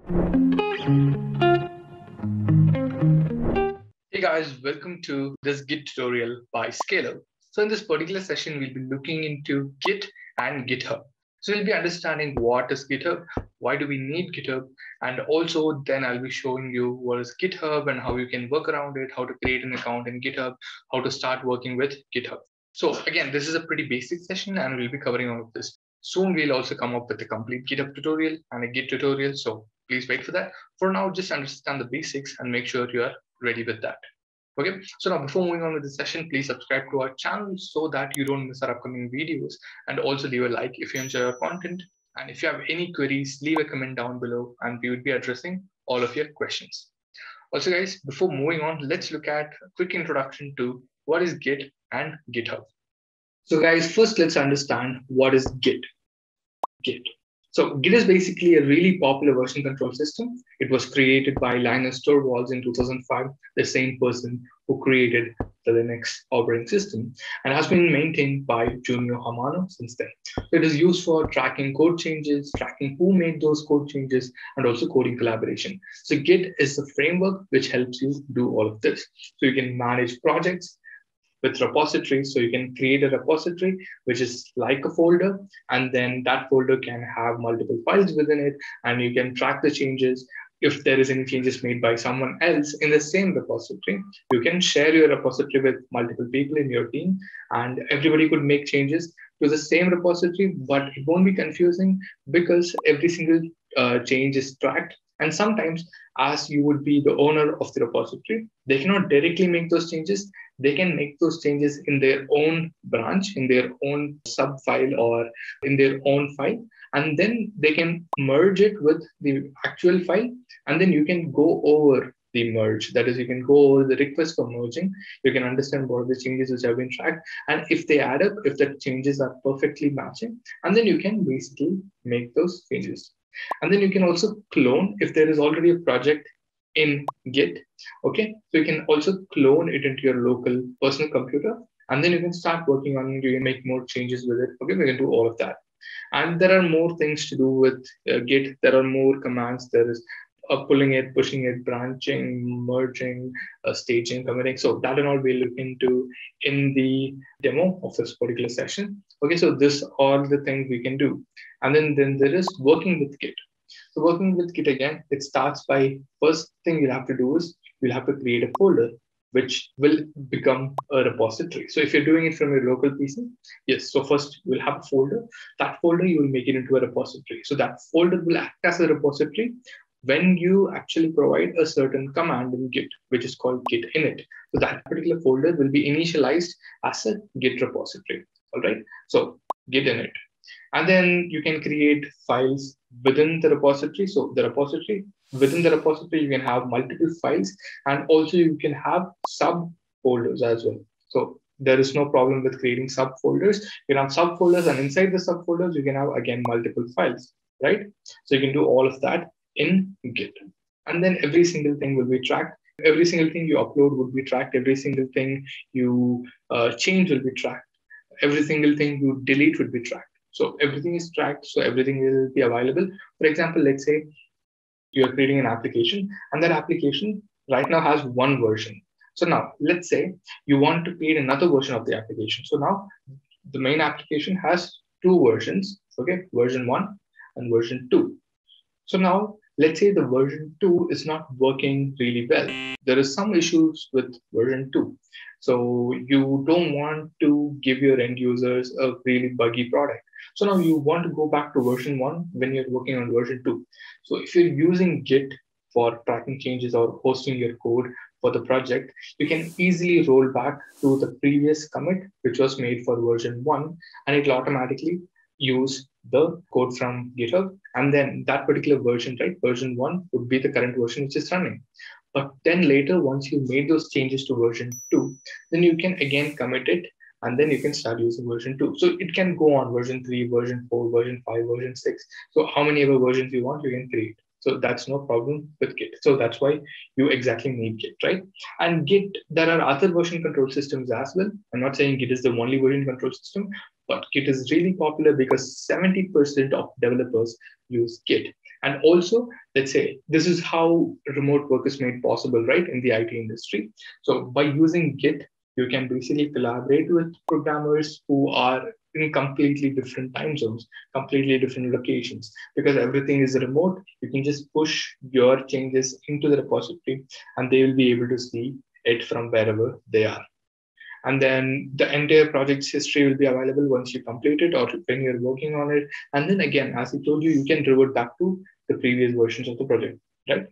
Hey guys, welcome to this Git tutorial by Scalar. So in this particular session, we'll be looking into Git and GitHub. So we'll be understanding what is GitHub, why do we need GitHub, and also then I'll be showing you what is GitHub and how you can work around it, how to create an account in GitHub, how to start working with GitHub. So again, this is a pretty basic session and we'll be covering all of this. Soon we'll also come up with a complete GitHub tutorial and a Git tutorial. So please wait for that. For now, just understand the basics and make sure you are ready with that. Okay, so now before moving on with the session, please subscribe to our channel so that you don't miss our upcoming videos, and also leave a like if you enjoy our content. And if you have any queries, leave a comment down below and we would be addressing all of your questions. Also guys, before moving on, let's look at a quick introduction to what is Git and GitHub. So guys, first let's understand what is Git. Git. So Git is basically a really popular version control system. It was created by Linus Torvalds in 2005, the same person who created the Linux operating system, and has been maintained by Junio Hamano since then. It is used for tracking code changes, tracking who made those code changes, and also coding collaboration. So Git is the framework which helps you do all of this. So you can manage projects with repositories. So you can create a repository, which is like a folder, and then that folder can have multiple files within it, and you can track the changes. If there is any changes made by someone else in the same repository, you can share your repository with multiple people in your team, and everybody could make changes to the same repository, but it won't be confusing because every single change is tracked. And sometimes, as you would be the owner of the repository, they cannot directly make those changes. They can make those changes in their own branch, in their own sub file, or in their own file. And then they can merge it with the actual file. And then you can go over the merge. That is, you can go over the request for merging. You can understand what are the changes which have been tracked. And if they add up, if the changes are perfectly matching, and then you can basically make those changes. And then you can also clone if there is already a project in Git. Okay, so you can also clone it into your local personal computer, and then you can start working on it. You can make more changes with it. Okay, we can do all of that. And there are more things to do with Git. There are more commands. There is pulling it, pushing it, branching, merging, staging, committing. So that and all we'll look into in the demo of this particular session. Okay, so this are the things we can do. And then there is working with Git. So working with Git again, it starts by first thing you'll have to do is you'll have to create a folder which will become a repository. So if you're doing it from your local PC, yes. So first you'll have a folder. That folder you will make it into a repository. So that folder will act as a repository when you actually provide a certain command in Git, which is called git init. So that particular folder will be initialized as a Git repository. All right. So git init. And then you can create files within the repository. So the repository, within the repository, you can have multiple files, and also you can have subfolders as well. So there is no problem with creating subfolders. You can have subfolders, and inside the subfolders, you can have again multiple files, right? So you can do all of that in Git. And then every single thing will be tracked. Every single thing you upload will be tracked. Every single thing you change will be tracked. Every single thing you delete will be tracked. So everything is tracked, so everything will be available. For example, let's say you're creating an application, and that application right now has one version. So now let's say you want to create another version of the application. So now the main application has two versions, okay, version 1 and version 2. So now let's say the version 2 is not working really well. There is some issues with version 2. So you don't want to give your end users a really buggy product. So now you want to go back to version 1 when you're working on version 2. So if you're using Git for tracking changes or hosting your code for the project, you can easily roll back to the previous commit, which was made for version 1, and it will automatically use the code from GitHub. And then that particular version, right, version 1 would be the current version which is running. But then later, once you made those changes to version 2, then you can again commit it, and then you can start using version 2. So it can go on version 3, version 4, version 5, version 6. So how many ever versions you want, you can create. So that's no problem with Git. So that's why you exactly need Git, right? And Git, there are other version control systems as well. I'm not saying Git is the only version control system, but Git is really popular because 70% of developers use Git. And also, let's say this is how remote work is made possible, right, in the IT industry. So by using Git, you can basically collaborate with programmers who are in completely different time zones, completely different locations. Because everything is remote, you can just push your changes into the repository and they will be able to see it from wherever they are. And then the entire project's history will be available once you complete it or when you're working on it. And then again, as I told you, you can revert back to the previous versions of the project, right?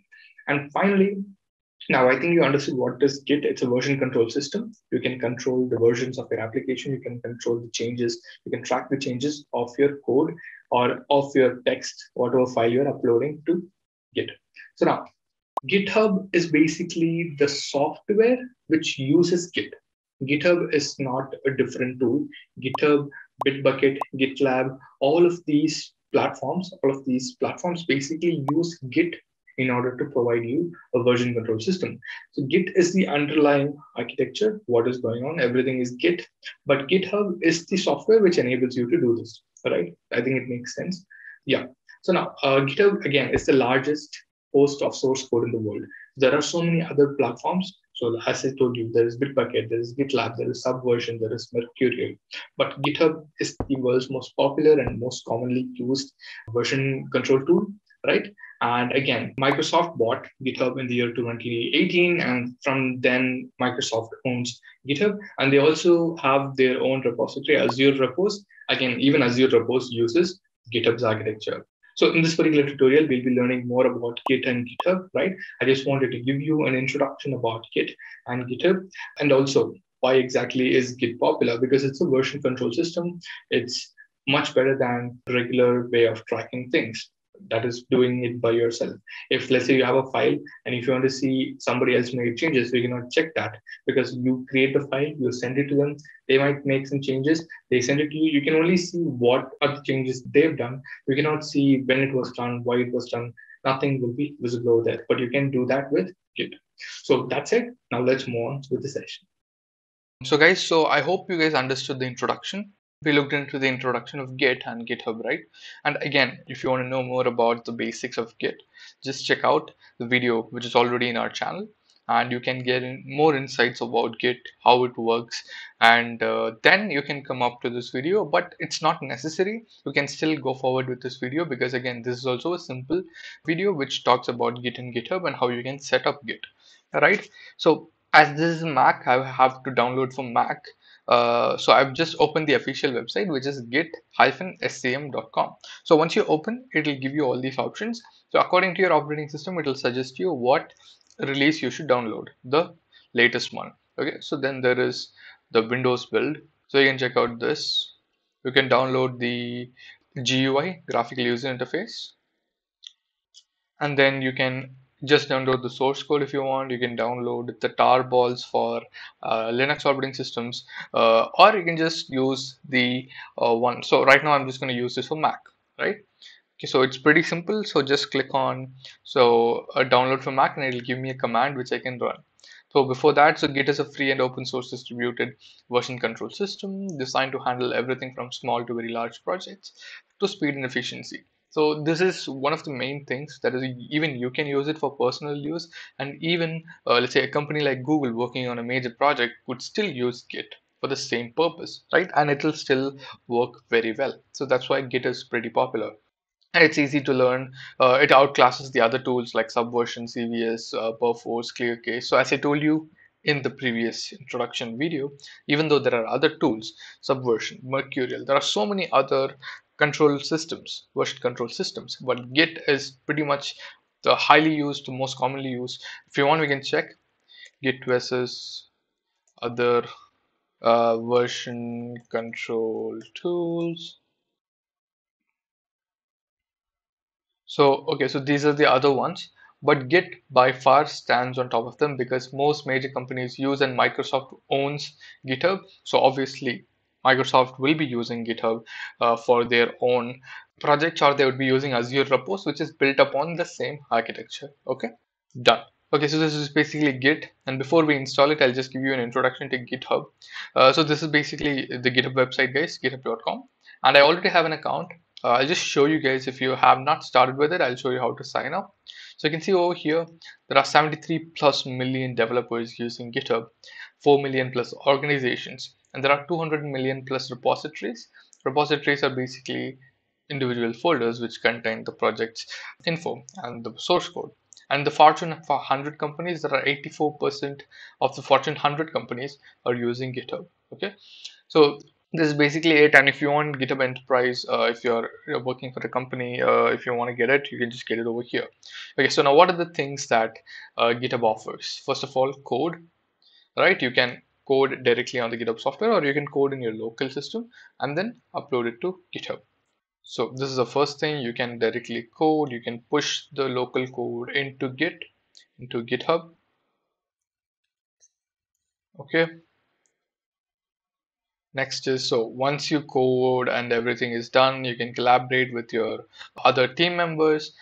And finally, now I think you understood what is Git. It's a version control system. You can control the versions of your application. You can control the changes. You can track the changes of your code or of your text, whatever file you're uploading to Git. So now GitHub is basically the software which uses Git. GitHub is not a different tool. GitHub, Bitbucket, GitLab, all of these platforms basically use Git in order to provide you a version control system. So Git is the underlying architecture, what is going on, everything is Git, but GitHub is the software which enables you to do this, right? I think it makes sense. Yeah. So now GitHub again is the largest host of source code in the world. There are so many other platforms. So as I told you, there is Bitbucket, there is GitLab, there is Subversion, there is Mercurial. But GitHub is the world's most popular and most commonly used version control tool, right? And again, Microsoft bought GitHub in the year 2018, and from then Microsoft owns GitHub, and they also have their own repository, Azure Repos. Again, even Azure Repos uses GitHub's architecture. So in this particular tutorial, we'll be learning more about Git and GitHub, right? I just wanted to give you an introduction about Git and GitHub, and also why exactly is Git popular? Because it's a version control system. It's much better than the regular way of tracking things. That is doing it by yourself. If let's say you have a file and if you want to see somebody else made changes, you cannot check that because you create the file, you send it to them, they might make some changes, they send it to you. You can only see what are the changes they've done. You cannot see when it was done, why it was done. Nothing will be visible over there, but you can do that with Git. So that's it. Now let's move on with the session. So guys, so I hope you guys understood the introduction. We looked into the introduction of Git and GitHub, right? And again, if you want to know more about the basics of Git, just check out the video which is already in our channel, and you can get more insights about Git, how it works, and then you can come up to this video. But it's not necessary. You can still go forward with this video because again, this is also a simple video which talks about Git and GitHub and how you can set up Git, right? So as this is Mac, I have to download from Mac. So I've just opened the official website, which is git-scm.com. So once you open, it will give you all these options. So according to your operating system, it will suggest you what release you should download, the latest one. Okay, so then there is the Windows build. So you can check out this. You can download the GUI, graphical user interface, and then you can just download the source code if you want. You can download the tar balls for Linux operating systems, or you can just use the one. So right now I'm just going to use this for Mac, right? Okay, so it's pretty simple. So just click on download for Mac and it'll give me a command which I can run. So before that, so Git is a free and open source distributed version control system designed to handle everything from small to very large projects to speed and efficiency. So this is one of the main things that is even you can use it for personal use, and even let's say a company like Google working on a major project would still use Git for the same purpose, right? And it will still work very well. So that's why Git is pretty popular. And it's easy to learn. It outclasses the other tools like Subversion, CVS, Perforce, ClearCase. So as I told you in the previous introduction video, even though there are other tools, Subversion, Mercurial, there are so many other control systems, version control systems, but Git is pretty much the highly used, most commonly used. If you want, we can check Git versus other version control tools. So, okay, so these are the other ones, but Git by far stands on top of them because most major companies use, and Microsoft owns GitHub. So obviously, Microsoft will be using GitHub for their own projects, or they would be using Azure Repos, which is built upon the same architecture. Okay, done. Okay, so this is basically Git, and before we install it, I'll just give you an introduction to GitHub. So this is basically the GitHub website, guys, github.com, and I already have an account. I'll just show you guys. If you have not started with it, I'll show you how to sign up. So you can see over here, there are 73 plus million developers using GitHub, 4 million plus organizations, and there are 200 million plus repositories. Repositories are basically individual folders which contain the project's info and the source code. And the Fortune 100 companies, there are 84% of the Fortune 100 companies are using GitHub. Okay, so this is basically it. And if you want GitHub Enterprise, if you're working for a company, if you want to get it, you can just get it over here. Okay, so now what are the things that GitHub offers? First of all, code, right? You can code directly on the GitHub software, or you can code in your local system and then upload it to GitHub. So this is the first thing. You can directly code, you can push the local code into GitHub. Okay, next is, so once you code and everything is done, you can collaborate with your other team members.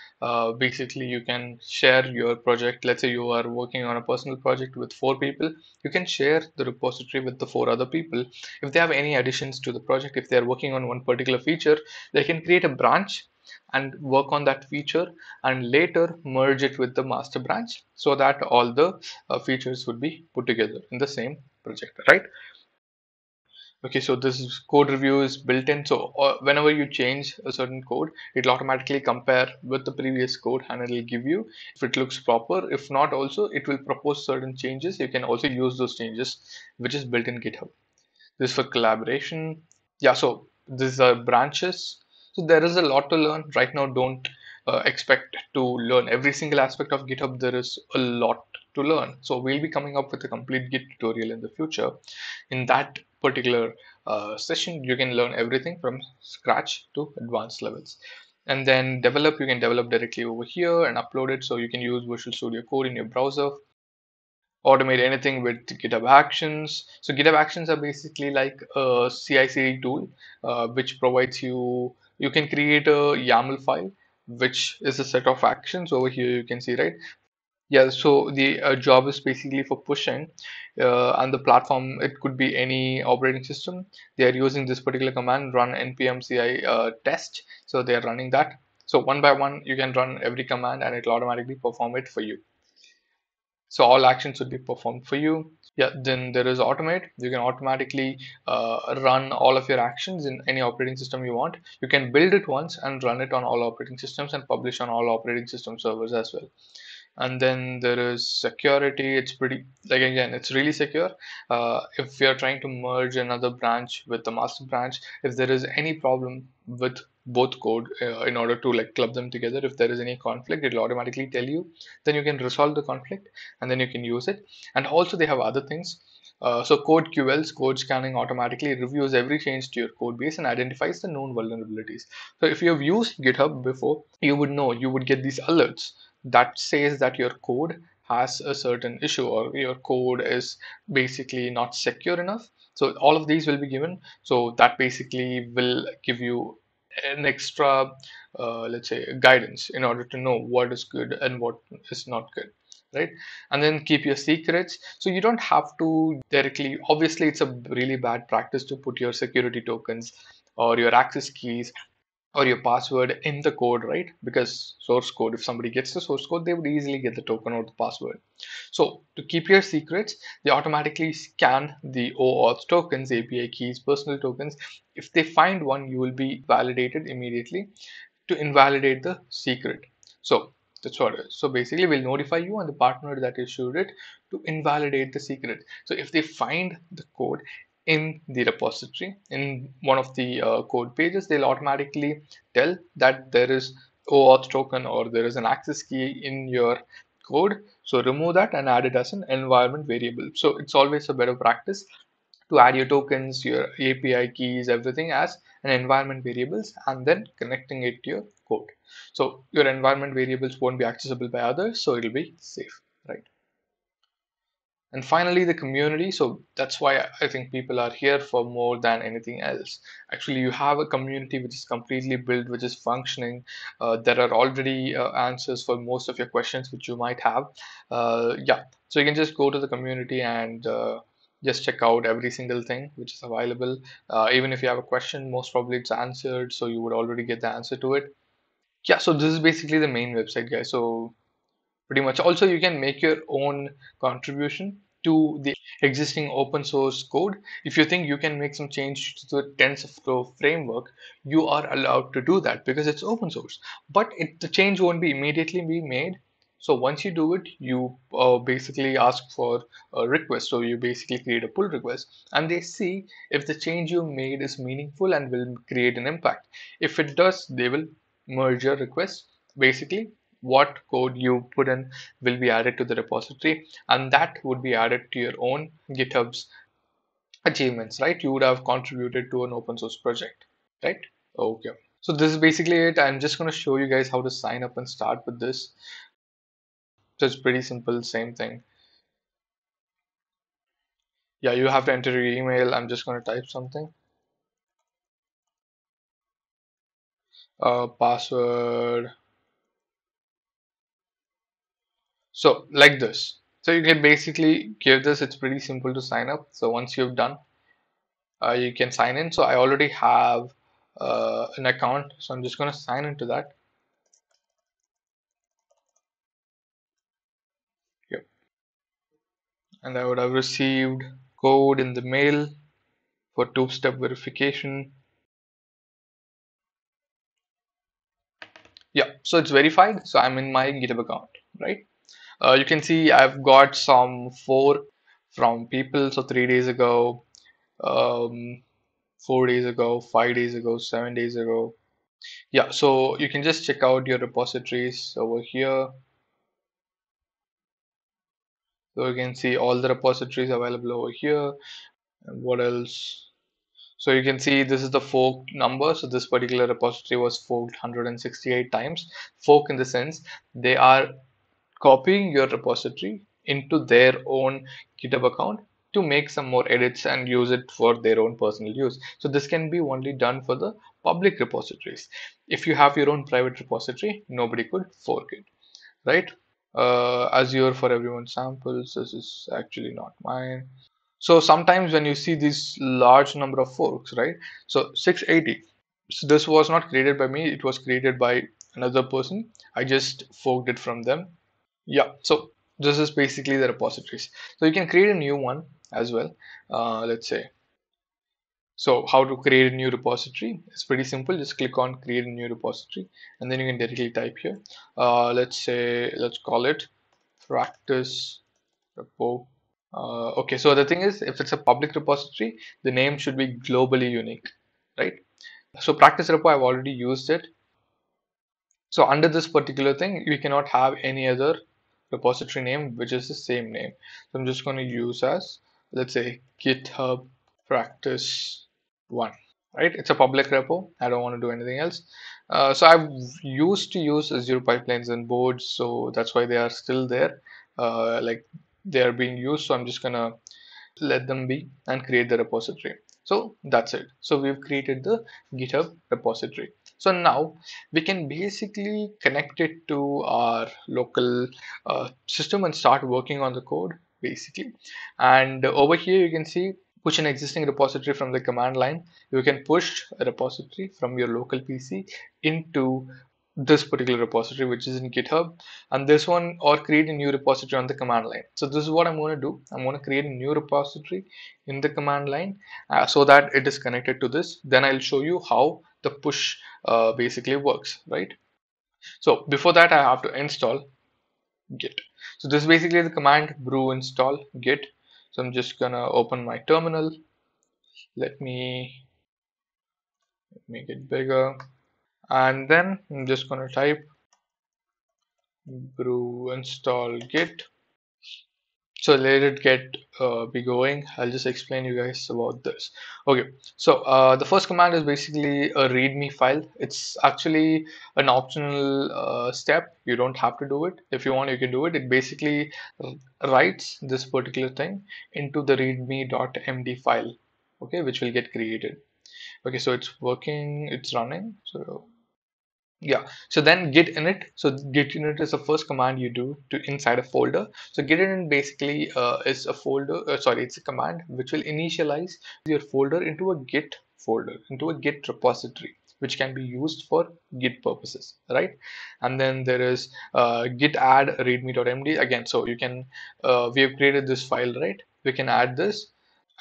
Basically, you can share your project. Let's say you are working on a personal project with 4 people. You can share the repository with the 4 other people. If they have any additions to the project, if they're working on one particular feature, they can create a branch and work on that feature and later merge it with the master branch so that all the features would be put together in the same project, right? Okay, so this code review is built in. So whenever you change a certain code, it'll automatically compare with the previous code and it'll give you if it looks proper. If not, also it will propose certain changes. You can also use those changes, which is built in GitHub. This is for collaboration. Yeah, so these are branches. So there is a lot to learn right now. Don't expect to learn every single aspect of GitHub. There is a lot to learn. So we'll be coming up with a complete Git tutorial in the future. In that particular session, you can learn everything from scratch to advanced levels. And then develop, you can develop directly over here and upload it. So you can use Visual Studio Code in your browser, automate anything with GitHub Actions. So GitHub Actions are basically like a CI/CD tool, which provides you can create a YAML file, which is a set of actions. Over here you can see, right? Yeah, so the job is basically for pushing, and the platform, it could be any operating system. They are using this particular command, run npm CI test. So they are running that. So one by one, you can run every command and it will automatically perform it for you. So all actions would be performed for you. Yeah, then there is automate. You can automatically run all of your actions in any operating system you want. You can build it once and run it on all operating systems and publish on all operating system servers as well. And then there is security. It's pretty, like, again, it's really secure. If you're trying to merge another branch with the master branch, if there is any problem with both code, in order to like club them together, if there is any conflict, it'll automatically tell you. Then you can resolve the conflict and then you can use it. And also they have other things. So code QLs, code scanning, automatically reviews every change to your code base and identifies the known vulnerabilities. So if you have used GitHub before, you would know, you would get these alerts that says that your code has a certain issue or your code is basically not secure enough. So all of these will be given. So that basically will give you an extra, let's say, guidance in order to know what is good and what is not good, right? And then keep your secrets. So you don't have to directly, obviously it's a really bad practice to put your security tokens or your access keys or your password in the code, right? Because source code, if somebody gets the source code, they would easily get the token or the password. So to keep your secrets, they automatically scan the OAuth tokens, API keys, personal tokens. If they find one, you will be validated immediately to invalidate the secret. So that's what it is. So basically we'll notify you and the partner that issued it to invalidate the secret. So if they find the code in the repository, in one of the code pages, they'll automatically tell that there is OAuth token or there is an access key in your code. So remove that and add it as an environment variable. So it's always a better practice to add your tokens, your API keys, everything as an environment variables and then connecting it to your code. So your environment variables won't be accessible by others, so it'll be safe, right? And finally, the community. So that's why I think people are here for more than anything else. Actually, you have a community which is completely built, which is functioning. There are already answers for most of your questions which you might have. Yeah, so you can just go to the community and just check out every single thing which is available. Even if you have a question, most probably it's answered, so you would already get the answer to it. Yeah, so this is basically the main website, guys. So pretty much. Also, you can make your own contribution to the existing open source code. If you think you can make some change to the TensorFlow framework, you are allowed to do that because it's open source. But the change won't be immediately be made. So once you do it, you basically ask for a request. So you basically create a pull request, and they see if the change you made is meaningful and will create an impact. If it does, they will merge your request. Basically, what code you put in will be added to the repository, and that would be added to your own GitHub's achievements, right? You would have contributed to an open source project, right? Okay. So this is basically it. I'm just going to show you guys how to sign up and start with this. So it's pretty simple, same thing. Yeah, you have to enter your email. I'm just going to type something. Password. So like this. So you can basically give this. It's pretty simple to sign up. So once you've done, you can sign in. So I already have an account, so I'm just going to sign into that. Yep. And I would have received code in the mail for two-step verification. Yeah, so it's verified. So I'm in my GitHub account, right? You can see I've got some four from people. So 3 days ago, 4 days ago, 5 days ago, 7 days ago. Yeah, so you can just check out your repositories over here. So you can see all the repositories available over here. And what else? So you can see this is the fork number. So this particular repository was forked 168 times. Fork in the sense they are copying your repository into their own GitHub account to make some more edits and use it for their own personal use. So this can be only done for the public repositories. If you have your own private repository, nobody could fork it, right? Azure for everyone samples. This is actually not mine. So sometimes when you see this large number of forks, right? So 680. So this was not created by me. It was created by another person. I just forked it from them. Yeah. So this is basically the repositories. So you can create a new one as well. Let's say. So how to create a new repository? It's pretty simple. Just click on create a new repository, and then you can directly type here. Let's call it practice repo. Okay, so the thing is, if it's a public repository, the name should be globally unique, right? So practice repo, I've already used it. So under this particular thing, you cannot have any other repository name which is the same name. So I'm just going to use as, let's say, GitHub practice one, right? It's a public repo. I don't want to do anything else. So I've used to use Azure pipelines and boards, so that's why they are still there. Like they are being used. So I'm just gonna let them be and create the repository. So that's it. So we've created the GitHub repository. So now we can basically connect it to our local system and start working on the code basically. And over here you can see push an existing repository from the command line. You can push a repository from your local PC into this particular repository which is in GitHub, and this one, or create a new repository on the command line. So this is what I'm going to do. I'm going to create a new repository in the command line so that it is connected to this. Then I'll show you how the push basically works, right? So before that I have to install git. So this is basically the command brew install git. So I'm just gonna open my terminal. Let me make it bigger, and then I'm just gonna type brew install git. So let it get be going. I'll just explain you guys about this. Okay, so the first command is basically a readme file. It's actually an optional step. You don't have to do it. If you want, you can do it. It basically writes this particular thing into the readme.md file, okay, which will get created. Okay, so it's working, it's running. So Yeah. So then git init. So git init is the first command you do to inside a folder. So git init basically is a folder. Sorry, it's a command which will initialize your folder into a git folder, into a git repository, which can be used for git purposes, right? And then there is git add readme.md again. So you can we have created this file, right? We can add this,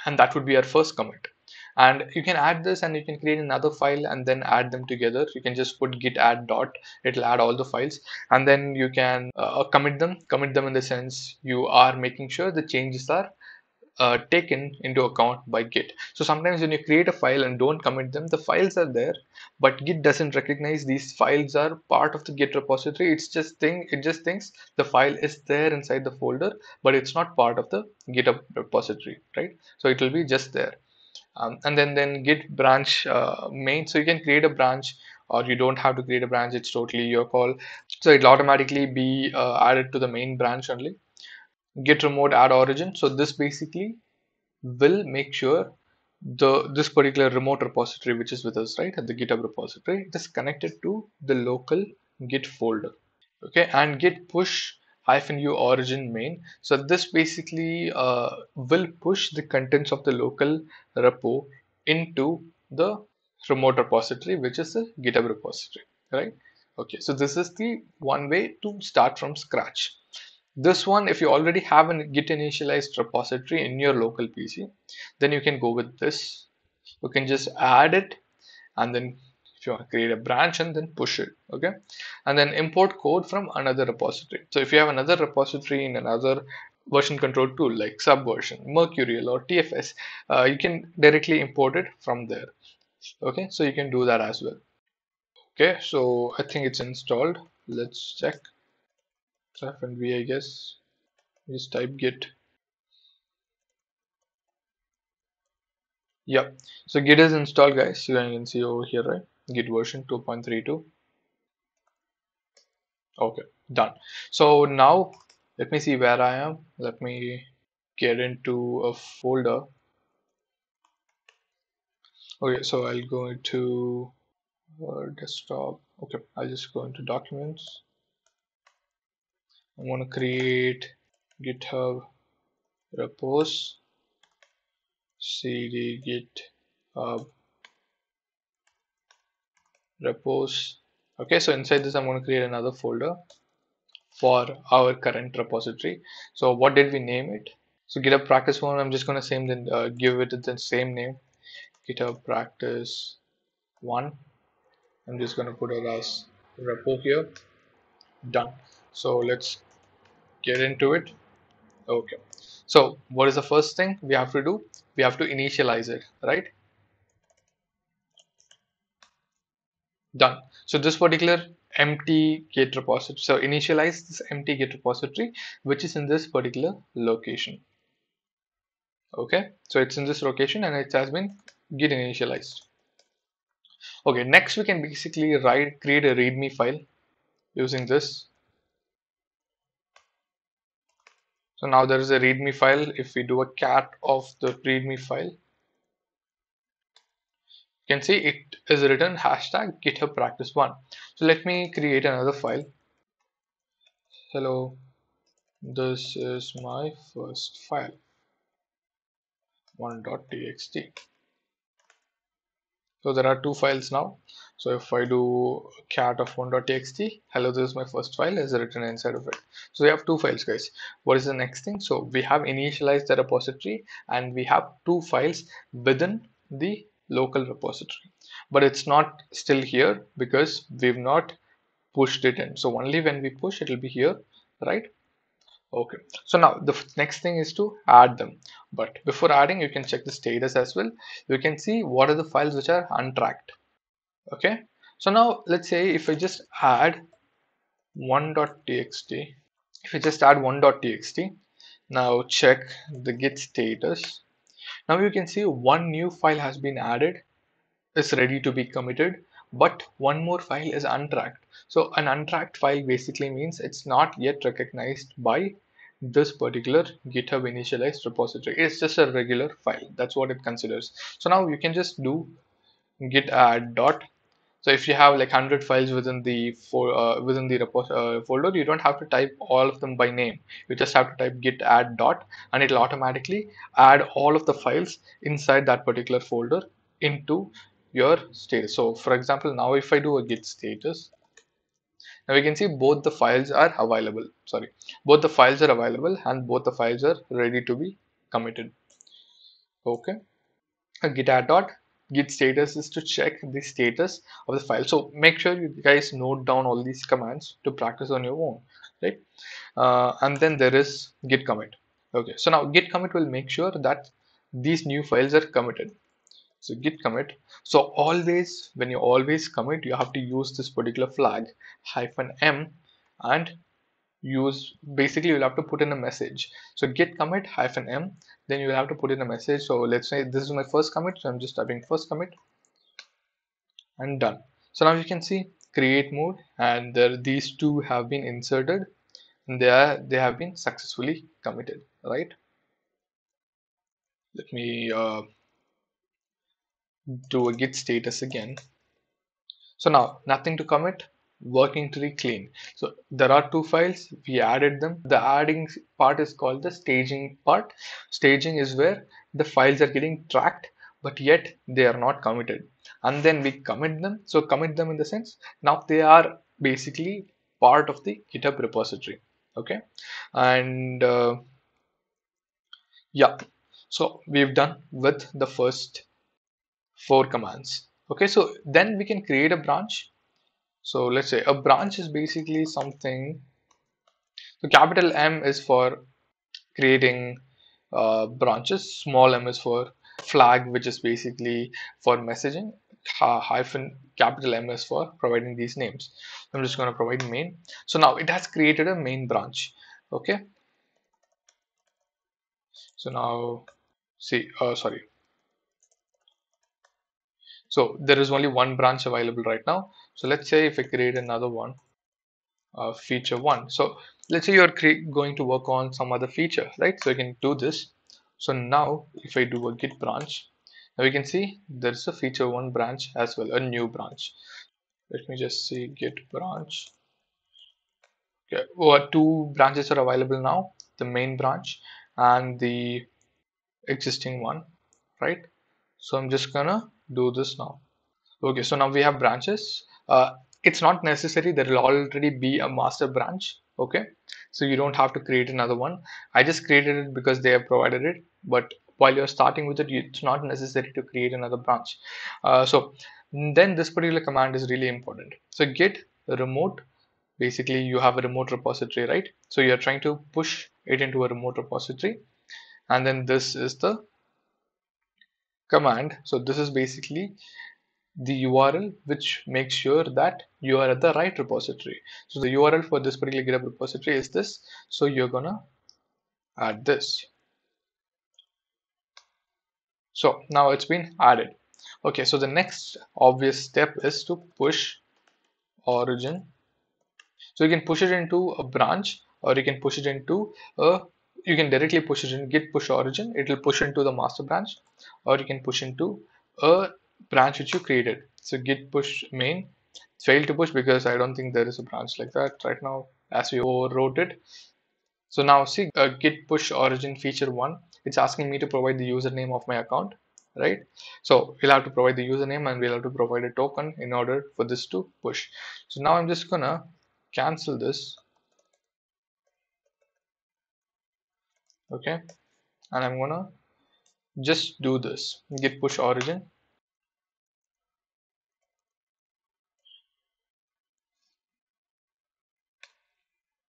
and that would be our first commit. And you can add this and you can create another file and then add them together. You can just put git add dot, it'll add all the files, and then you can commit them in the sense you are making sure the changes are taken into account by Git. So sometimes when you create a file and don't commit them, the files are there, but Git doesn't recognize these files are part of the Git repository. It just thinks the file is there inside the folder, but it's not part of the GitHub repository, right? So it will be just there. And then Git branch main. So you can create a branch, or you don't have to create a branch. It's totally your call. So it'll automatically be added to the main branch only. Git remote add origin. So this basically will make sure this particular remote repository which is with us, right, at the GitHub repository, it is connected to the local Git folder. Okay, and git push -u origin main. So this basically will push the contents of the local repo into the remote repository, which is the GitHub repository, right? Okay, so this is the one way to start from scratch. This one, if you already have a git initialized repository in your local PC, then you can go with this. You can just add it, and then if you want to create a branch and then push it, okay, and then import code from another repository. So if you have another repository in another version control tool like Subversion, Mercurial, or TFS, you can directly import it from there. Okay, so you can do that as well. Okay, so I think it's installed. Let's check. -v, I guess. Just type git. Yep. So git is installed, guys. You can see over here, right? Git version 2.32. Okay, done. So now let me see where I am. Let me get into a folder. Okay, so I'll go into desktop. Okay, I'll just go into documents. I'm going to create GitHub repos cd github repos. Okay, so inside this I'm going to create another folder for our current repository. So what did we name it? So GitHub practice one, I'm just going to give it the same name, GitHub practice one. I'm just going to put it as repo here. Done. So let's get into it. Okay. So what is the first thing we have to do? We have to initialize it, right? Done. So this particular empty Git repository. So initialize this empty Git repository, which is in this particular location. Okay. So it's in this location and it has been Git initialized. Okay. Next, we can basically create a README file using this. So now there is a README file. If we do a cat of the README file, you can see it is written hashtag GitHub practice one. So let me create another file. Hello, this is my first file, 1.txt. So there are two files now. So if I do cat of 1.txt, hello, this is my first file is written inside of it. So we have two files, guys. What is the next thing? So we have initialized the repository and we have two files within the local repository, but it's not still here because we've not pushed it in. So only when we push, it will be here, right? Okay, so now the next thing is to add them. But before adding, you can check the status as well. You can see what are the files which are untracked. Okay, so now let's say if I just add 1.txt, if I just add 1.txt, now check the git status. Now you can see one new file has been added, is ready to be committed, but one more file is untracked. So an untracked file basically means it's not yet recognized by this particular GitHub initialized repository. It's just a regular file. That's what it considers. So now you can just do git add dot So if you have like 100 files within the folder, you don't have to type all of them by name. You just have to type git add dot, and it'll automatically add all of the files inside that particular folder into your status. So for example, now if I do a git status, now we can see both the files are available. Sorry, both the files are available and both the files are ready to be committed. Okay. A git add dot git status is to check the status of the file. So make sure you guys note down all these commands to practice on your own, right? And then there is git commit. Okay, so now git commit will make sure that these new files are committed. So git commit. So always, when you always commit, you have to use this particular flag -m, and use, basically you'll have to put in a message. So git commit -m, then you'll have to put in a message. So let's say this is my first commit, so I'm just typing first commit and done. So now you can see create mode, and there these two have been inserted, and they have been successfully committed, right? Let me do a git status again. So now nothing to commit, working tree clean. So there are two files, we added them. The adding part is called the staging part. Staging is where the files are getting tracked, but yet they are not committed. And then we commit them. So commit them in the sense, now they are basically part of the GitHub repository. Okay. And yeah, so we've done with the first 4 commands. Okay, so then we can create a branch. So let's say a branch is basically something. So capital M is for creating branches. Small m is for flag, which is basically for messaging. Hyphen capital M is for providing these names. I'm just going to provide main. So now it has created a main branch. Okay. So now see, sorry. So there is only one branch available right now. So let's say if I create another one. Feature 1. So let's say you're going to work on some other feature, right? So you can do this. So now if I do a git branch, now we can see there's a feature 1 branch as well, a new branch. Let me just see git branch. Okay, well, 2 branches are available now, the main branch and the existing one, right? So I'm just gonna do this now. Okay, so now we have branches. It's not necessary, there will already be a master branch. Okay, so you don't have to create another one. I just created it because they have provided it, but while you're starting with it, it's not necessary to create another branch. So then this particular command is really important. So git remote, basically you have a remote repository, right? So you're trying to push it into a remote repository, and then this is the command. So this is basically the URL which makes sure that you are at the right repository. So the URL for this particular GitHub repository is this. So you're gonna add this. So now it's been added. Okay, so the next obvious step is to push origin. So you can push it into a branch, or you can push it into a, you can directly push it in git push origin. It will push into the master branch, or you can push into a branch which you created. So git push main failed to push because I don't think there is a branch like that right now as we overwrote it. So now see git push origin feature 1, it's asking me to provide the username of my account, right? So we'll have to provide the username and we'll have to provide a token in order for this to push. So now I'm just gonna cancel this. Okay, and I'm gonna just do this git push origin.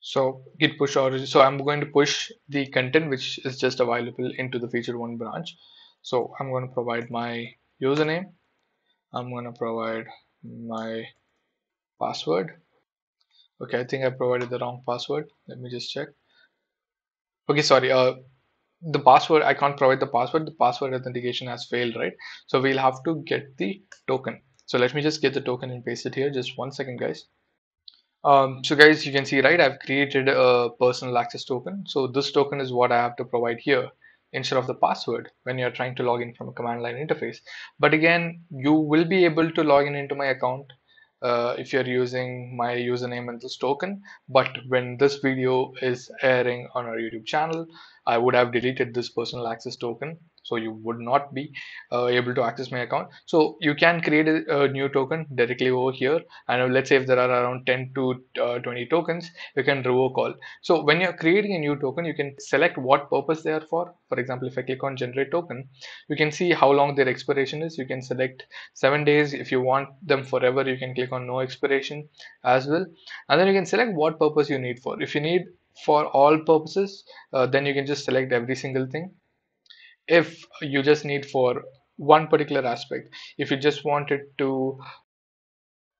So git push origin, so I'm going to push the content which is just available into the feature 1 branch. So I'm going to provide my username, I'm going to provide my password. Okay, I think I provided the wrong password, let me just check. Okay, sorry, the password, I can't provide the password, the password authentication has failed, right? So we'll have to get the token. So let me just get the token and paste it here, just 1 second guys. So guys, you can see, right, I've created a personal access token. So this token is what I have to provide here instead of the password when you're trying to log in from a command line interface. But again, you will be able to log in into my account if you're using my username and this token. But when this video is airing on our YouTube channel, I would have deleted this personal access token, so you would not be able to access my account. So you can create a new token directly over here, and let's say if there are around 10 to 20 tokens, you can revoke all. So when you're creating a new token, you can select what purpose they are for. For example, if I click on generate token, you can see how long their expiration is. You can select 7 days. If you want them forever, you can click on no expiration as well, and then you can select what purpose you need for. If you need for all purposes, then you can just select every single thing. If you just need for one particular aspect, if you just want it to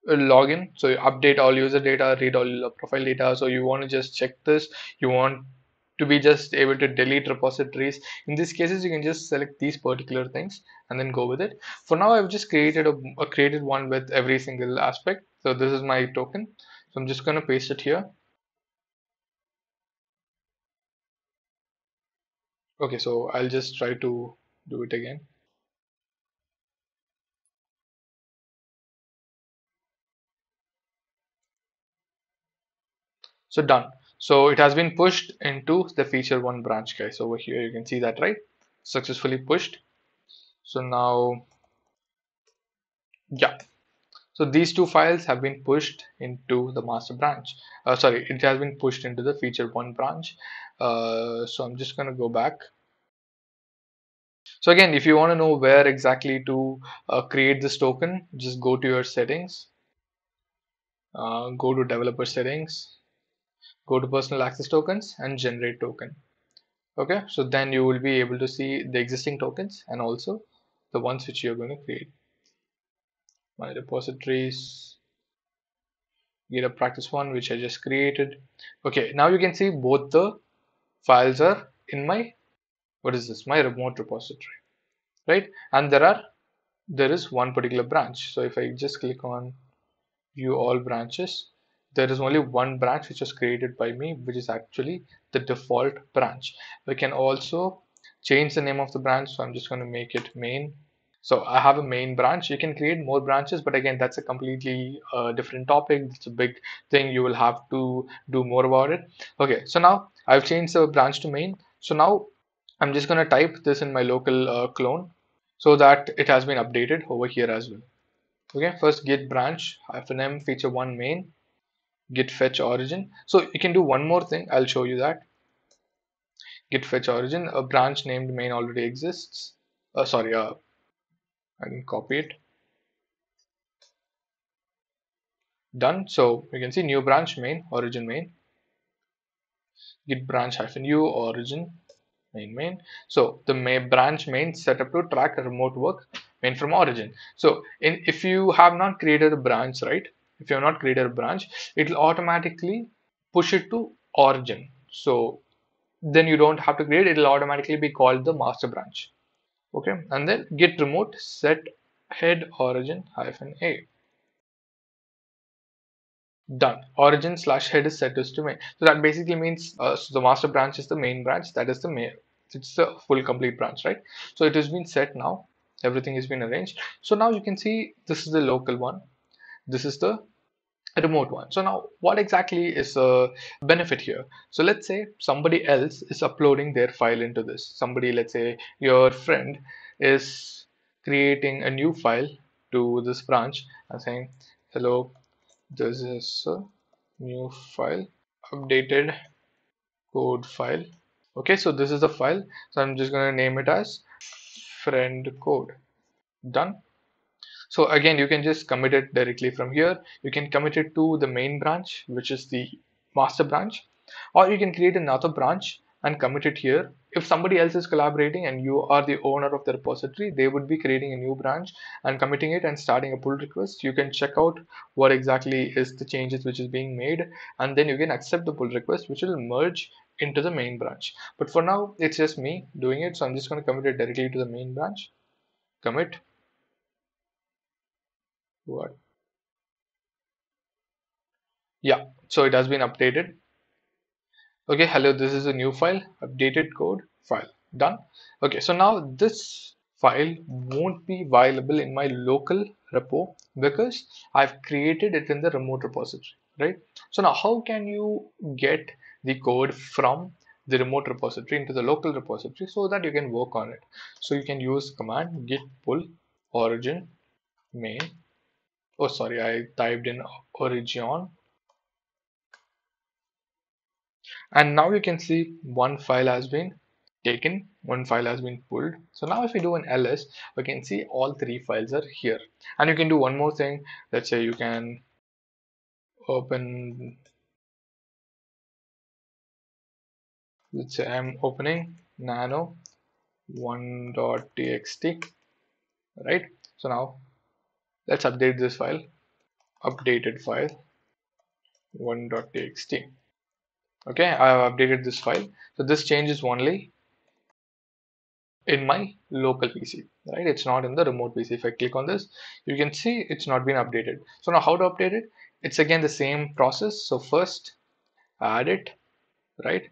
login, so you update all user data, read all profile data, so you want to just check this, you want to be just able to delete repositories, in these cases you can just select these particular things and then go with it. For now, I've just created a created one with every single aspect. So this is my token, so I'm just going to paste it here. Okay, so I'll just try to do it again. So done. So it has been pushed into the feature one branch, guys. Over here you can see that, right? Successfully pushed. So now, yeah, so these two files have been pushed into the master branch. Sorry, it has been pushed into the feature one branch. So I'm just going to go back. So again, if you want to know where exactly to create this token, just go to your settings, go to developer settings, go to personal access tokens and generate token. Okay, so then you will be able to see the existing tokens and also the ones which you're going to create. My repositories, GitHub practice one, which I just created. Okay, now you can see both the files are in my, what is this, my remote repository, right? And there is one particular branch. So if I just click on view all branches, there is only one branch which was created by me, which is actually the default branch. We can also change the name of the branch, so I'm just going to make it main. So I have a main branch. You can create more branches, but again, that's a completely different topic. It's a big thing. You will have to do more about it. Okay, so now I've changed the branch to main. So now I'm just going to type this in my local clone so that it has been updated over here as well. Okay, first git branch -m feature one main git fetch origin. So you can do one more thing. I'll show you that. Git fetch origin, a branch named main already exists. Sorry, I can copy it. Done. So you can see new branch main origin main git branch -u origin main. So the branch main set up to track remote work main from origin. So if you have not created a branch, right? If you have not created a branch, it will automatically push it to origin. So then you don't have to create it, will automatically be called the master branch. Okay, and then git remote set head origin -a. Done. Origin slash head is set as to main. So that basically means so the master branch is the main branch. That is the main. It's the full complete branch, right? So it has been set now. Everything has been arranged. So now you can see this is the local one. This is the remote one. So now what exactly is the benefit here? So let's say somebody else is uploading their file into this. Somebody, let's say your friend, is creating a new file to this branch and saying, hello, this is a new file, updated code file. Okay, so this is the file. So I'm just going to name it as friend code. Done. So again, you can just commit it directly from here. You can commit it to the main branch, which is the master branch, or you can create another branch and commit it here. If somebody else is collaborating and you are the owner of the repository, they would be creating a new branch and committing it and starting a pull request. You can check out what exactly is the changes which is being made, and then you can accept the pull request, which will merge into the main branch. But for now, it's just me doing it, so I'm just going to commit it directly to the main branch. Commit. What? Yeah, so it has been updated. Okay, hello, this is a new file, updated code file. Done. Okay, so now this file won't be viable in my local repo because I've created it in the remote repository, right? So now how can you get the code from the remote repository into the local repository so that you can work on it? So you can use command git pull origin main. Oh, sorry, I typed in origin. And now you can see one file has been taken, one file has been pulled. So now if we do an ls, we can see all three files are here. And you can do one more thing. Let's say you can open, let's say I'm opening nano 1.txt, right? So now let's update this file, updated file 1.txt. Okay, I have updated this file. So this change is only in my local PC, right? It's not in the remote PC. If I click on this, you can see it's not been updated. So now how to update it? It's again the same process. So first add it, right?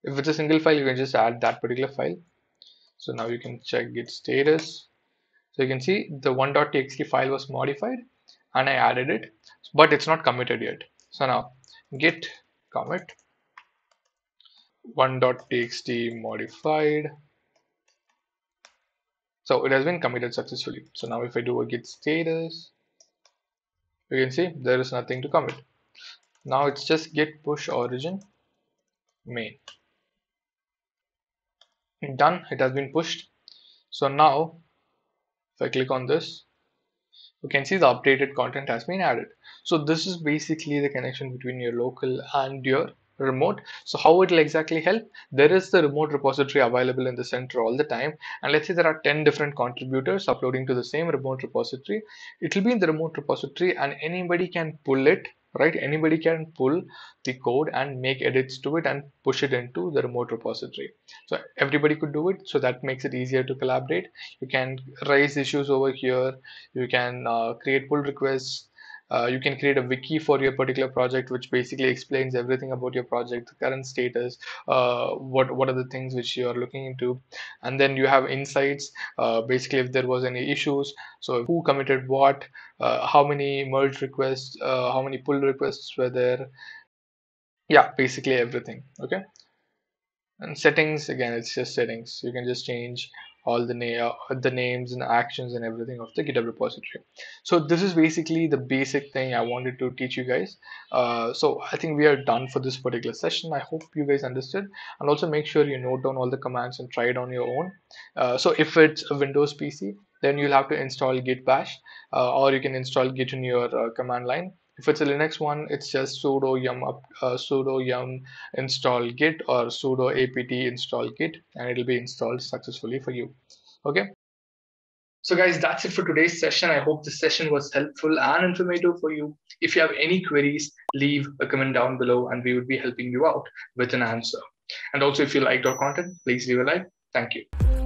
If it's a single file, you can just add that particular file. So now you can check git status. So you can see the 1.txt file was modified and I added it, but it's not committed yet. So now git commit 1.txt modified. So it has been committed successfully. So now if I do a git status, you can see there is nothing to commit. Now it's just git push origin main. Done, it has been pushed. So now if I click on this, you can see the updated content has been added. So this is basically the connection between your local and your remote. So how it will exactly help? There is the remote repository available in the center all the time, and let's say there are 10 different contributors uploading to the same remote repository. It will be in the remote repository and anybody can pull it, right? Anybody can pull the code and make edits to it and push it into the remote repository. So everybody could do it, so that makes it easier to collaborate. You can raise issues over here, you can create pull requests, you can create a wiki for your particular project which basically explains everything about your project, the current status, what are the things which you are looking into, and then you have insights, basically if there was any issues, so who committed what, how many merge requests, how many pull requests were there, yeah, basically everything. Okay. And settings, again, it's just settings. You can just change all the names and actions and everything of the GitHub repository. So this is basically the basic thing I wanted to teach you guys. So I think we are done for this particular session. I hope you guys understood, and also make sure you note down all the commands and try it on your own. So if it's a Windows PC, then you'll have to install git bash, or you can install git in your command line. If it's a Linux one, it's just sudo yum install git or sudo apt install git, and it'll be installed successfully for you. Okay. So guys, that's it for today's session. I hope this session was helpful and informative for you. If you have any queries, leave a comment down below and we would be helping you out with an answer. And also if you liked our content, please leave a like. Thank you.